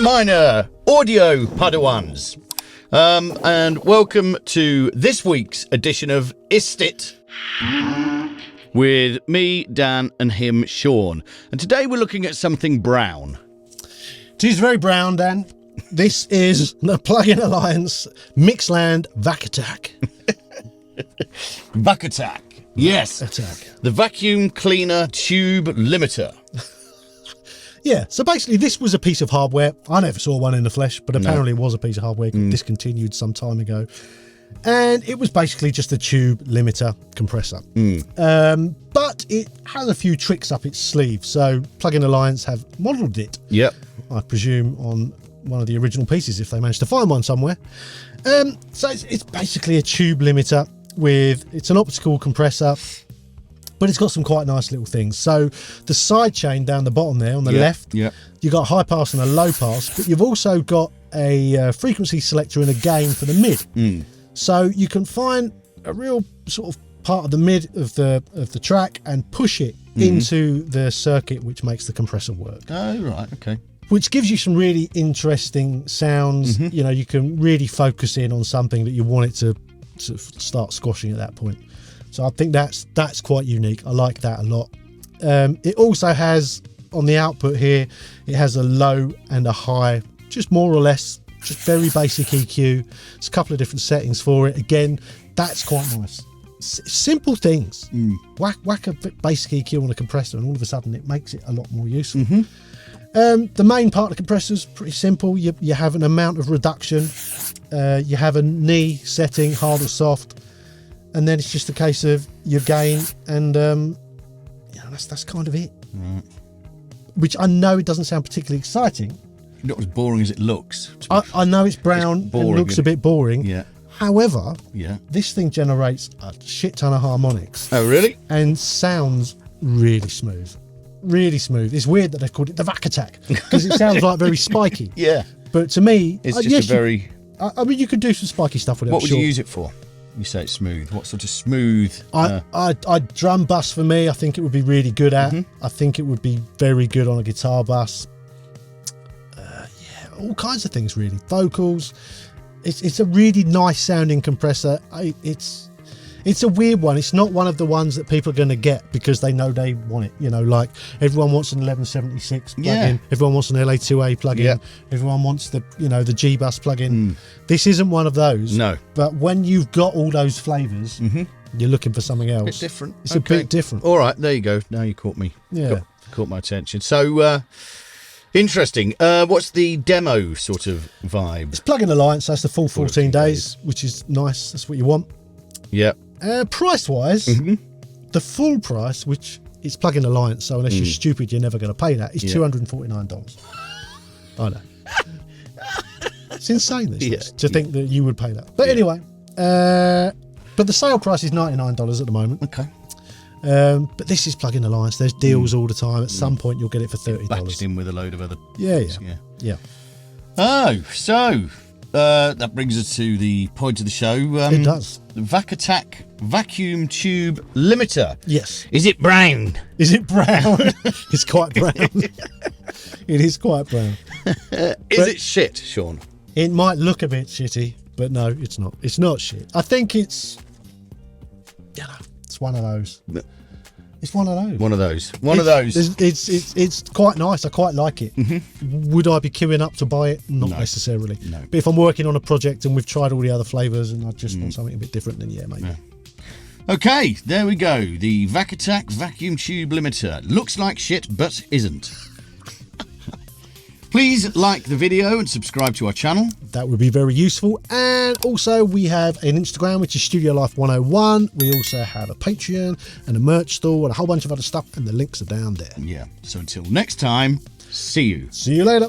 Minor audio Padawans, and welcome to this week's edition of Istit with me, Dan, and him, Sean. And today we're looking at something brown. It is very brown, Dan. This is the Plug-in Alliance MIXLAND VAC ATTACK. VAC ATTACK. Yes. Attack. The vacuum cleaner tube limiter. Yeah, so basically this was a piece of hardware. I never saw one in the flesh, but apparently it was a piece of hardware discontinued some time ago. And it was basically just a tube limiter compressor. But it has a few tricks up its sleeve. So Plug-in Alliance have modelled it, Yep. I presume, on one of the original pieces if they managed to find one somewhere. So it's basically a tube limiter it's an optical compressor, but it's got some quite nice little things. So the side chain down the bottom there on the left, you've got a high pass and a low pass, but you've also got a frequency selector and a gain for the mid. So you can find a real sort of part of the mid of the track and push it into the circuit which makes the compressor work. Oh, right, okay. Which gives you some really interesting sounds. You know, you can really focus in on something that you want it to start squashing at that point. So I think that's quite unique. I like that a lot. It also has, on the output here, it has a low and a high, just more or less, just very basic EQ. There's a couple of different settings for it. Again, that's quite nice. Simple things. Whack a basic EQ on a compressor and all of a sudden it makes it a lot more useful. The main part of the compressor is pretty simple. You have an amount of reduction. You have a knee setting, hard or soft. And then it's just a case of your gain, and that's kind of it. Right. Which I know it doesn't sound particularly exciting. Not as boring as it looks. I know it's brown, it looks a bit boring. Yeah. However, this thing generates a shit ton of harmonics. Oh, really? And sounds really smooth. Really smooth. It's weird that they've called it the VAC ATTACK because it sounds like very spiky. Yeah. But to me, it's just a very. I mean, you could do some spiky stuff with it. What would you use it for? You say it's smooth. What sort of smooth? I drum bus for me. I think it would be really good at. I think it would be very good on a guitar bus. All kinds of things really. Vocals. It's a really nice sounding compressor. It's a weird one. It's not one of the ones that people are going to get because they know they want it. You know, like everyone wants an 1176 plug-in. Everyone wants an LA2A plug-in. Everyone wants the G-Bus plug-in. This isn't one of those. No. But when you've got all those flavours, you're looking for something else. A bit different. It's a bit different. All right, there you go. Now you caught me. Yeah. Caught my attention. So, interesting. What's the demo sort of vibe? It's Plug-in Alliance. That's the full 14 days, which is nice. That's what you want. Yeah. Price-wise, the full price, which is Plug-in Alliance, so unless you're stupid, you're never going to pay that, is $249. I know. It's insane, this to think that you would pay that. But anyway, but the sale price is $99 at the moment. Okay. But this is Plug-in Alliance. There's deals all the time. At some point, you'll get it for $30. Batched in with a load of other. Yeah. Oh, so that brings us to the point of the show. It does. The VAC ATTACK vacuum tube limiter. Yes. Is it brown? Is it brown? It's quite brown. It is quite brown. Is it shit, Sean? It might look a bit shitty, but no, it's not. It's not shit. I think it's one of those. It's one of those. One of those. One of those. It's quite nice. I quite like it. Would I be queuing up to buy it? Not necessarily. No. But if I'm working on a project and we've tried all the other flavours and I just want something a bit different, then yeah, maybe. Yeah. Okay, there we go. The VAC ATTACK vacuum tube limiter. Looks like shit, but isn't. Please like the video and subscribe to our channel. That would be very useful. And also we have an Instagram, which is Studio Life 101. We also have a Patreon and a merch store and a whole bunch of other stuff, and the links are down there. Yeah. So until next time, see you. See you later.